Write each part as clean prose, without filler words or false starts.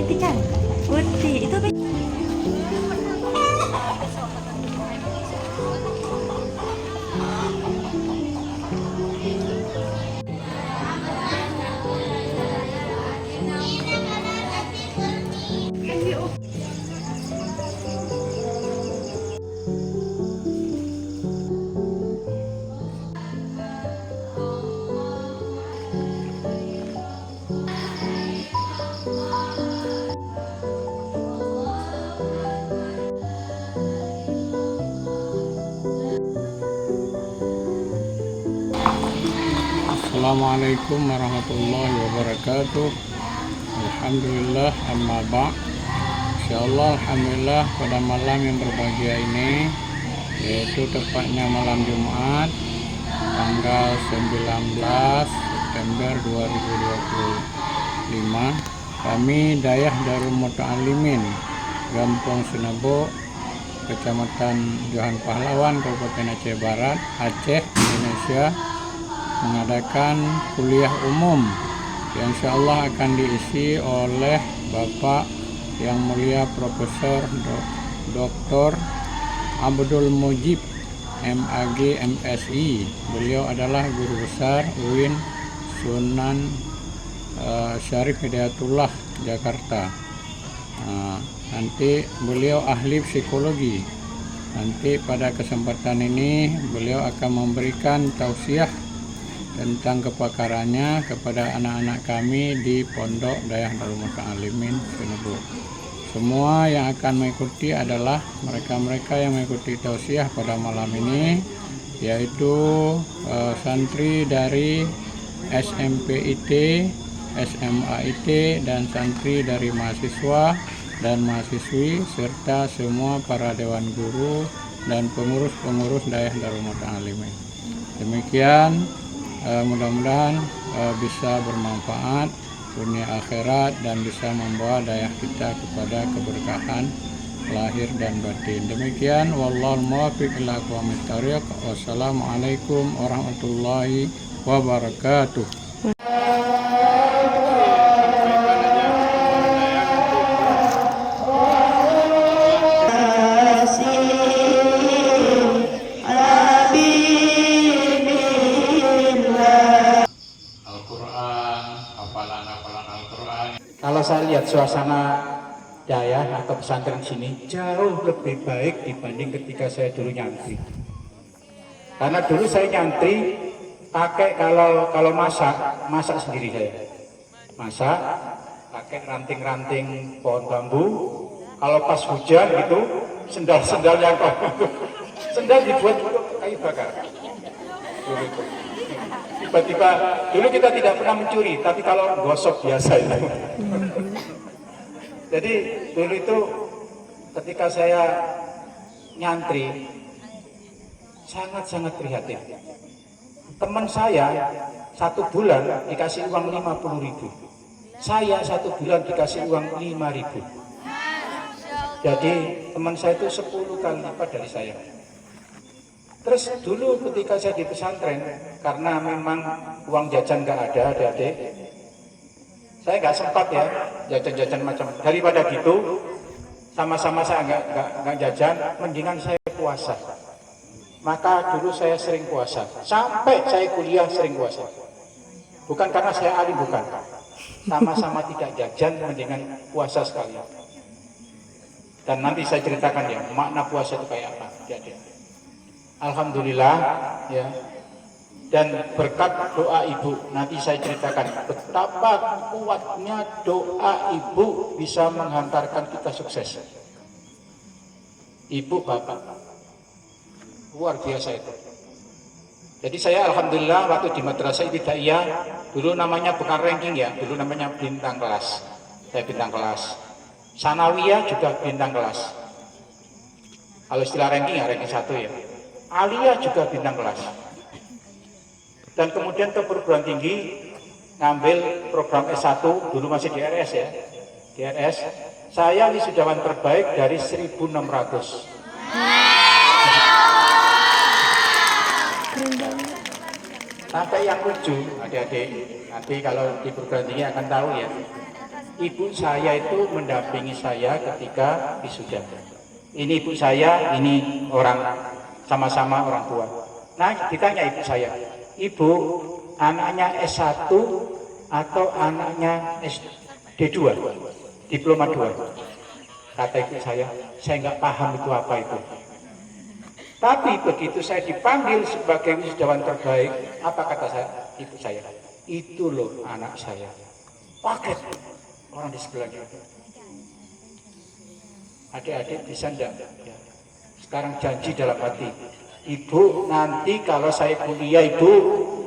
putih kan? Putih itu Assalamualaikum warahmatullahi wabarakatuh. Alhamdulillah, amma ba'. Insyaallah, alhamdulillah, pada malam yang berbahagia ini, yaitu tepatnya malam Jumat tanggal 19 September 2025, kami Dayah Darul Muta'alimin Gampong Senebo, Kecamatan Johan Pahlawan, Kabupaten Aceh Barat, Aceh, Indonesia, mengadakan kuliah umum yang insyaallah akan diisi oleh Bapak yang mulia Profesor Dr. Abdul Mujib MAG MSI. Beliau adalah guru besar UIN Sunan Syarif Hidayatullah Jakarta. Nanti beliau ahli psikologi. Nanti pada kesempatan ini beliau akan memberikan tausiah tentang kepakarannya kepada anak-anak kami di Pondok Dayah Darul Muta'alimin Senebo. Semua yang akan mengikuti adalah mereka-mereka yang mengikuti tausiah pada malam ini, yaitu santri dari SMPIT, SMAIT, dan santri dari mahasiswa dan mahasiswi, serta semua para dewan guru dan pengurus-pengurus Dayah Darul Muta'alimin. Demikian, mudah-mudahan bisa bermanfaat dunia akhirat dan bisa membawa dayah kita kepada keberkahan lahir dan batin. Demikian, wallahul muwaffiq ila aqwamit thoriq. Wassalamualaikum warahmatullahi wabarakatuh. Kalau saya lihat suasana Dayah atau pesantren sini jauh lebih baik dibanding ketika saya dulu nyantri. Karena dulu saya nyantri pakai kalau masak sendiri saya. Masak pakai ranting-ranting pohon bambu. Kalau pas hujan gitu sendal-sendal yang sendal dibuat kayu bakar. Tiba-tiba dulu kita tidak pernah mencuri, tapi kalau gosok biasa itu. Jadi dulu itu ketika saya nyantri sangat-sangat prihatin. Teman saya 1 bulan dikasih uang 50.000, saya 1 bulan dikasih uang 5.000. Jadi teman saya itu 10 kali lipat dari saya. Terus dulu ketika saya di pesantren, karena memang uang jajan nggak ada adik-adik, saya nggak sempat ya jajan-jajan macam. Daripada gitu, sama-sama saya nggak jajan, mendingan saya puasa. Maka dulu saya sering puasa, sampai saya kuliah sering puasa. Bukan karena saya alim, bukan. Sama-sama tidak jajan, mendingan puasa sekalian. Dan nanti saya ceritakan ya, makna puasa itu kayak apa. Alhamdulillah ya, dan berkat doa ibu nanti saya ceritakan betapa kuatnya doa ibu bisa menghantarkan kita sukses. Ibu bapak luar biasa itu. Jadi saya alhamdulillah waktu di madrasah ibtidaiyah dulu namanya bukan ranking ya, dulu namanya bintang kelas. Saya bintang kelas. Sanawiyah juga bintang kelas. Kalau istilah ranking ya ranking 1 ya. Aliyah juga bintang kelas. Dan kemudian ke perguruan tinggi ngambil program S1, dulu masih di RS ya. Di RS, saya wisudawan terbaik dari 1.600. Sampai yang lucu, adik-adik, nanti kalau di perguruan tinggi akan tahu ya. ibu saya itu mendampingi saya ketika wisuda. Ini ibu saya, ini orang sama-sama orang tua. Nah, ditanya ibu saya, ibu anaknya S1 atau anaknya SD2, diploma 2? Kata ibu saya nggak paham itu apa itu. Tapi begitu saya dipanggil sebagai wisudawan terbaik, apa kata saya? Ibu saya, itu loh anak saya. Paket orang di sebelahnya. Adik-adik bisa enggak? Ya. Sekarang janji dalam hati, ibu nanti kalau saya kuliah ibu,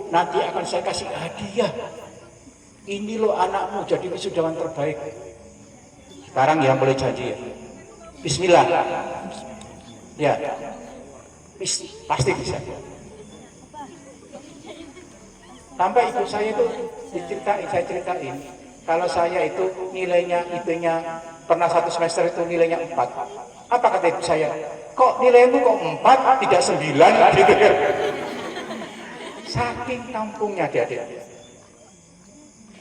nanti akan saya kasih hadiah. Ini loh anakmu jadi wisudawan terbaik. Sekarang ya boleh janji ya. Bismillah. Ya. Pasti bisa. Sampai ibu saya itu saya ceritain, kalau saya itu nilainya IP-nya pernah satu semester itu nilainya 4. Apa kata ibu saya? Kok nilaimu kok 4 tidak 9 gitu ya. Saking kampungnya adik-adik.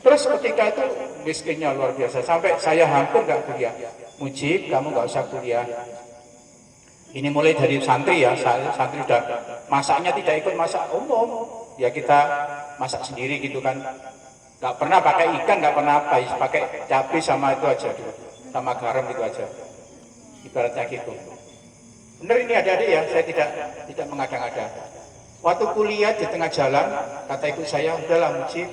Terus ketika itu miskinnya luar biasa, sampai saya hampir nggak kuliah. Mujib, kamu nggak usah kuliah. Ini mulai dari santri ya, santri udah masaknya tidak ikut masak umum, ya kita masak sendiri gitu kan. Nggak pernah pakai ikan, nggak pernah apa, pakai cabai sama itu aja, sama garam itu aja. Ibaratnya gitu. Bener ini adik-adik ya, saya tidak mengada-ngada. Waktu kuliah di tengah jalan, kata ibu saya, udahlah Mujib,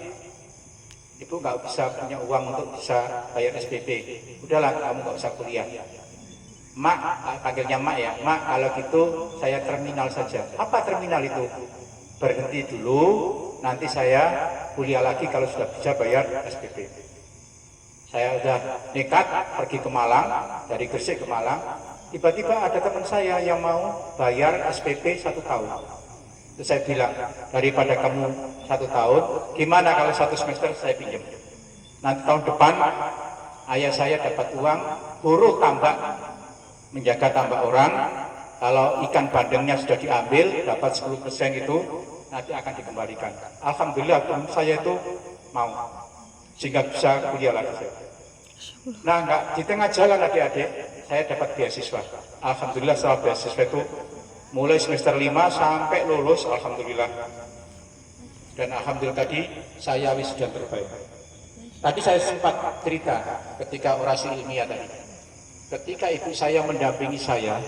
ibu nggak bisa punya uang untuk bisa bayar SPP. Udahlah, kamu nggak usah kuliah. Mak, panggilnya Mak ya, Mak kalau gitu saya terminal saja. Apa terminal itu? Berhenti dulu, nanti saya kuliah lagi kalau sudah bisa bayar SPP. Saya udah nekat pergi ke Malang, dari Gresik ke Malang. Tiba-tiba ada teman saya yang mau bayar SPP 1 tahun. Terus saya bilang, daripada kamu 1 tahun, gimana kalau 1 semester saya pinjam? Nanti tahun depan ayah saya dapat uang, buruh tambak, menjaga tambak orang. Kalau ikan bandengnya sudah diambil, dapat 10% itu, nanti akan dikembalikan. Alhamdulillah teman saya itu mau, sehingga bisa kuliah lagi. Nah, enggak, di tengah jalan adik-adik, saya dapat beasiswa. Alhamdulillah setelah beasiswa itu, mulai semester 5 sampai lulus, alhamdulillah. Dan alhamdulillah tadi saya wisuda terbaik. Tadi saya sempat cerita ketika orasi ilmiah tadi. Ketika ibu saya mendampingi saya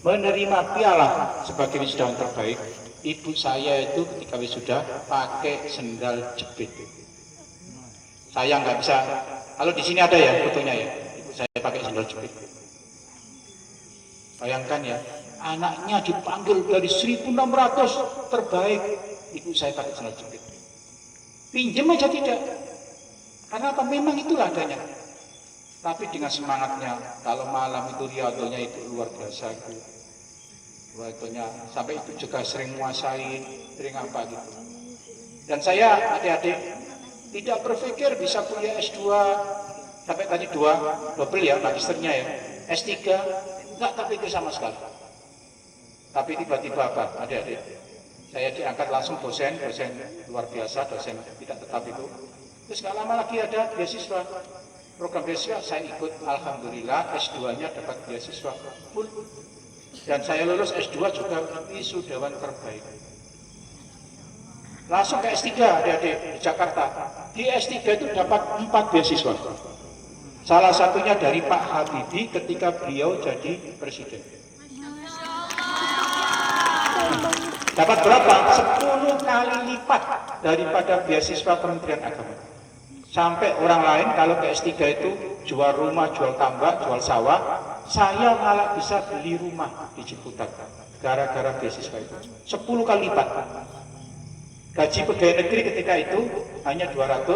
menerima piala sebagai wisudawan terbaik, ibu saya itu ketika wisuda pakai sendal jepit. Saya nggak bisa. Kalau di sini ada ya fotonya ya, ibu saya pakai sendal jepit. Bayangkan ya, anaknya dipanggil dari 1.600 terbaik, ibu saya pakai sendal jepit. Pinjam aja tidak, karena apa? Memang itulah adanya. Tapi dengan semangatnya, kalau malam itu riadonya itu luar biasa itu. Riadonya sampai itu juga sering menguasai, sering apa gitu. Dan saya adik-adik tidak berpikir bisa kuliah S2 sampai tadi double ya, magisternya ya. S3 enggak terpikir sama sekali. Tapi tiba-tiba apa adik-adik? Saya diangkat langsung dosen luar biasa, dosen tidak tetap itu. Terus nggak lama lagi ada beasiswa. Program beasiswa saya ikut, alhamdulillah S2-nya dapat beasiswa full. Dan saya lulus S2 juga wisudawan terbaik. Langsung ke S3 adik-adik di Jakarta. Di S3 itu dapat 4 beasiswa. Salah satunya dari Pak Habibie ketika beliau jadi presiden. Dapat berapa? 10 kali lipat daripada beasiswa Kementerian Agama. Sampai orang lain kalau ke S3 itu jual rumah, jual tambak, jual sawah, saya malah bisa beli rumah di Ciputat gara-gara beasiswa itu. 10 kali lipat. Gaji pegawai negeri ketika itu hanya 200,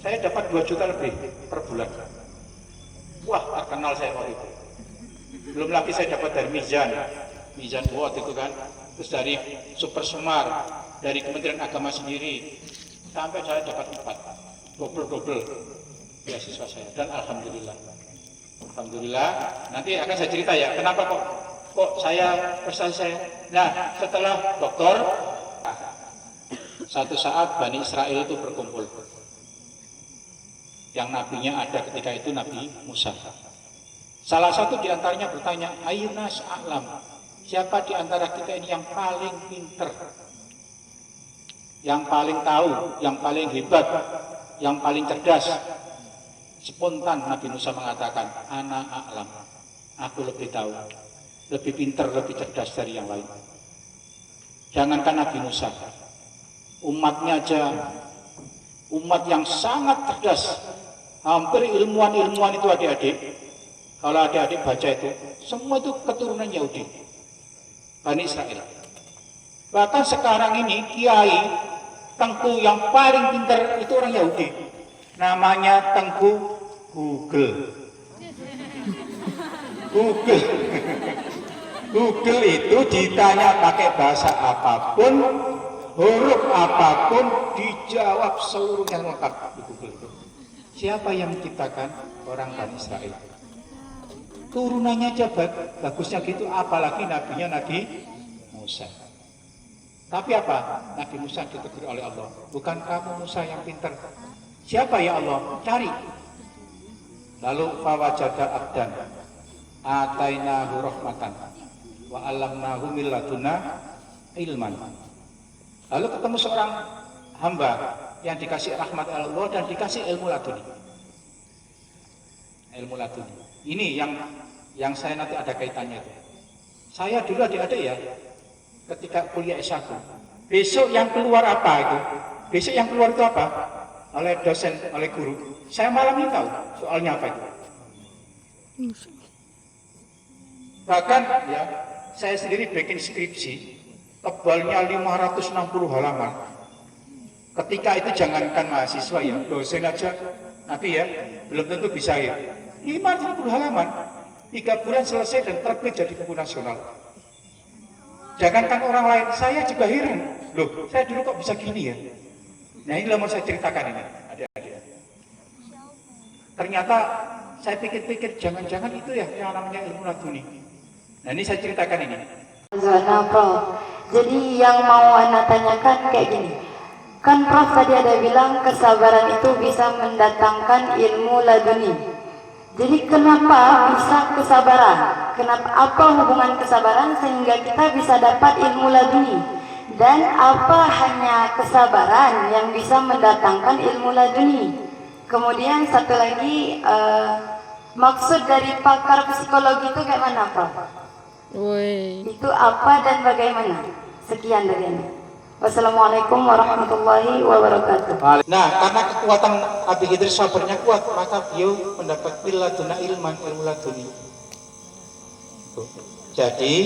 saya dapat 2 juta lebih per bulan. Wah, terkenal saya waktu itu. Belum lagi saya dapat dari Mizan World itu kan, terus dari Super Semar, dari Kementerian Agama sendiri, sampai saya dapat 4. Double beasiswa saya, dan alhamdulillah nanti akan saya cerita ya kenapa kok saya prestasi saya. Nah, setelah doktor, satu saat Bani Israel itu berkumpul yang nabinya ada ketika itu Nabi Musa. Salah satu di antaranya bertanya, Ayyunas a'lam, siapa di antara kita ini yang paling pinter, yang paling tahu, yang paling hebat, yang paling cerdas? Spontan Nabi Musa mengatakan, ana a'lam, aku lebih tahu, lebih pinter, lebih cerdas dari yang lain. Jangankan Nabi Musa, umatnya aja, umat yang sangat cerdas, hampir ilmuwan-ilmuwan itu adik-adik, kalau adik-adik baca itu, semua itu keturunan Yahudi, Bani Israel. Bahkan sekarang ini kiai Tengku yang paling pintar itu orang Yahudi, namanya Tengku Google. Google itu ditanya pakai bahasa apapun, huruf apapun, dijawab seluruhnya lengkap di Google itu. Siapa yang menciptakan? Orang Bani Israel. Turunannya aja bagusnya gitu, apalagi nabinya Nabi Musa. Tapi apa? Nabi Musa ditegur oleh Allah. Bukan kamu Musa yang pintar. Siapa ya Allah? Cari. Lalu fawajada abdan atainahu rahmatan wa 'allamnahu min ladunna ilman. Lalu ketemu seorang hamba yang dikasih rahmat Allah dan dikasih ilmu laduni. Ilmu laduni. Ini yang saya nanti ada kaitannya. Saya dulu adik-adik ya, ketika kuliah S1. Besok yang keluar apa itu? Besok yang keluar itu apa? Oleh dosen, oleh guru. Saya malam ini tahu soalnya apa itu. Bahkan ya, saya sendiri bikin skripsi, tebalnya 560 halaman. Ketika itu jangankan mahasiswa ya, dosen aja, nanti ya, belum tentu bisa ya. 560 halaman, 3 bulan selesai dan terbit jadi buku nasional. Jangankan orang lain, saya juga heran. Loh, saya dulu kok bisa gini ya? Nah ini mau saya ceritakan ini, adik-adik. Ternyata saya pikir-pikir, jangan-jangan itu ya yang namanya ilmu laduni. Nah ini saya ceritakan ini. Zona Prof. Jadi yang mau Ana tanyakan kayak gini. Kan Prof tadi ada bilang kesabaran itu bisa mendatangkan ilmu laduni. Jadi kenapa bisa kesabaran? Kenapa, apa hubungan kesabaran sehingga kita bisa dapat ilmu laduni? Dan apa hanya kesabaran yang bisa mendatangkan ilmu laduni? Kemudian satu lagi, maksud dari pakar psikologi itu kayak mana, Prof? Itu apa dan bagaimana? Sekian dari Anda. Wassalamualaikum warahmatullahi wabarakatuh. Nah, karena kekuatan Abi Khidir sabarnya kuat, maka beliau mendapat laduna ilman, ilmu laduni. Jadi,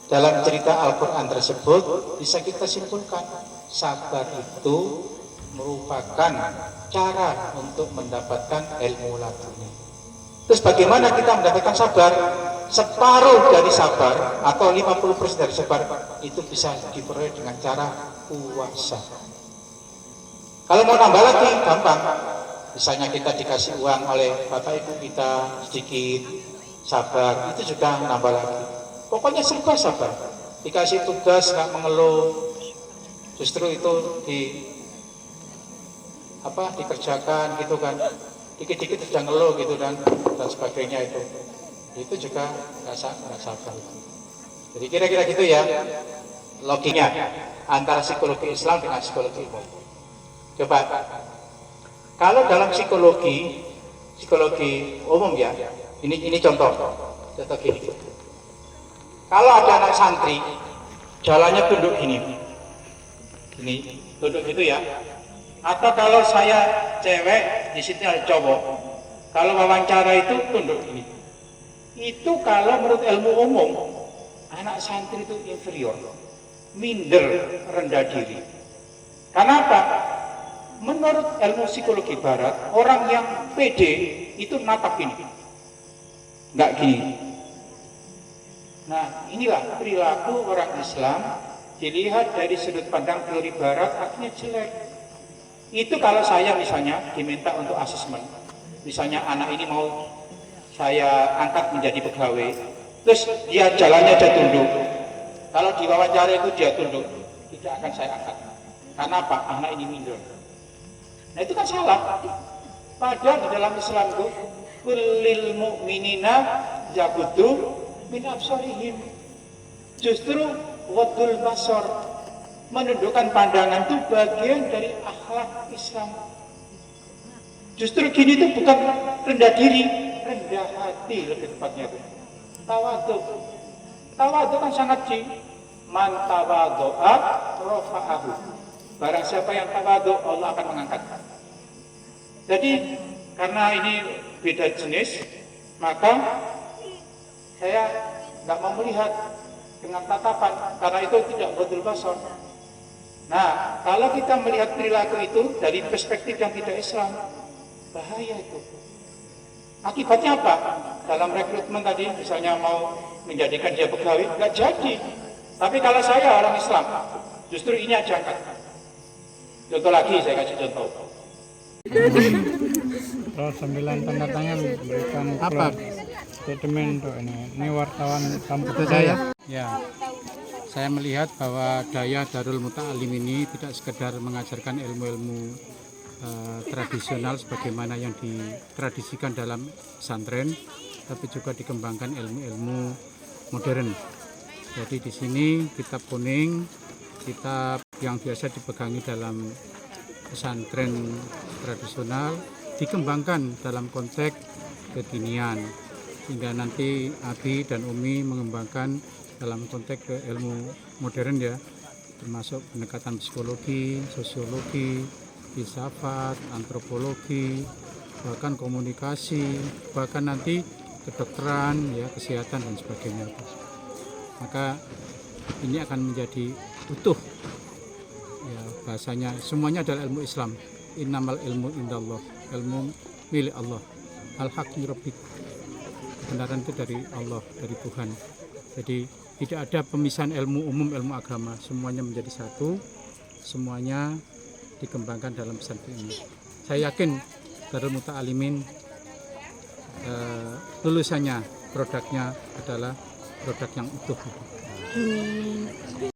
dalam cerita Al-Quran tersebut bisa kita simpulkan, sabar itu merupakan cara untuk mendapatkan ilmu laduni. Terus bagaimana kita mendapatkan sabar? Separuh dari sabar atau 50% dari sabar itu bisa diperoleh dengan cara puasa. Kalau mau nambah lagi gampang. Misalnya kita dikasih uang oleh bapak ibu kita sedikit, sabar, itu juga nambah lagi. Pokoknya serba sabar. Dikasih tugas nggak mengeluh, justru itu dikerjakan gitu kan. Dikit-dikit sudah ngeluh gitu dan sebagainya itu juga nggak sabar. Jadi kira-kira gitu ya logiknya antara psikologi Islam dengan psikologi umum. Coba kalau dalam psikologi umum ya, ini contoh gini. Kalau ada anak santri jalannya tunduk gini tunduk gitu ya. Atau kalau saya cewek, di situ ada cowok. Kalau wawancara itu tunduk ini. Itu kalau menurut ilmu umum, anak santri itu inferior, minder, rendah diri. Kenapa? Menurut ilmu psikologi barat, orang yang pede itu natap ini. Enggak gini. Nah, inilah perilaku orang Islam dilihat dari sudut pandang teori barat, artinya jelek. Itu kalau saya misalnya diminta untuk asesmen, misalnya anak ini mau saya angkat menjadi pegawai, terus dia jalannya aja tunduk. Kalau diwawancara itu dia tunduk, tidak akan saya angkat. Karena apa? Anak ini minder. Nah itu kan salah. Padahal di dalam Islam itu kulil mu'minina yaghuddu min absarihim. Justru wadul basar, menundukkan pandangan itu bagian dari akhlak Islam. Justru gini itu bukan rendah diri, rendah hati lebih tepatnya itu. Tawadhu. Tawadhu kan sangat man tawadhu'a rafa'ahu. Barang siapa yang tawadhu, Allah akan mengangkat. Jadi karena ini beda jenis, maka saya nggak mau melihat dengan tatapan, karena itu tidak ghadul basar. Nah, kalau kita melihat perilaku itu dari perspektif yang tidak Islam, bahaya itu. Akibatnya apa? Dalam rekrutmen tadi, misalnya mau menjadikan dia pegawai, nggak jadi. Tapi kalau saya orang Islam, justru ini aja angkat. Contoh lagi, saya kasih contoh. Terus 9 tanda tangan berikan apa statement untuk ini wartawan kampus saya. Ya, saya melihat bahwa daya Darul Muta'alim ini tidak sekedar mengajarkan ilmu-ilmu tradisional sebagaimana yang ditradisikan dalam pesantren, tapi juga dikembangkan ilmu-ilmu modern. Jadi di sini kitab kuning, kitab yang biasa dipegangi dalam pesantren tradisional dikembangkan dalam konteks kekinian, sehingga nanti Abi dan Umi mengembangkan dalam konteks ke ilmu modern ya, termasuk pendekatan psikologi, sosiologi, filsafat, antropologi, bahkan komunikasi, bahkan nanti kedokteran, ya, kesehatan dan sebagainya. Maka ini akan menjadi utuh. Ya, bahasanya semuanya adalah ilmu Islam. Innamal ilmu indallah, ilmu milik Allah. Al-haqqi rabbik. Kebenaran itu dari Allah, dari Tuhan. Jadi tidak ada pemisahan ilmu umum, ilmu agama. Semuanya menjadi satu. Semuanya dikembangkan dalam pesantren ini. Saya yakin Darul Muta'alimin lulusannya, produknya adalah produk yang utuh.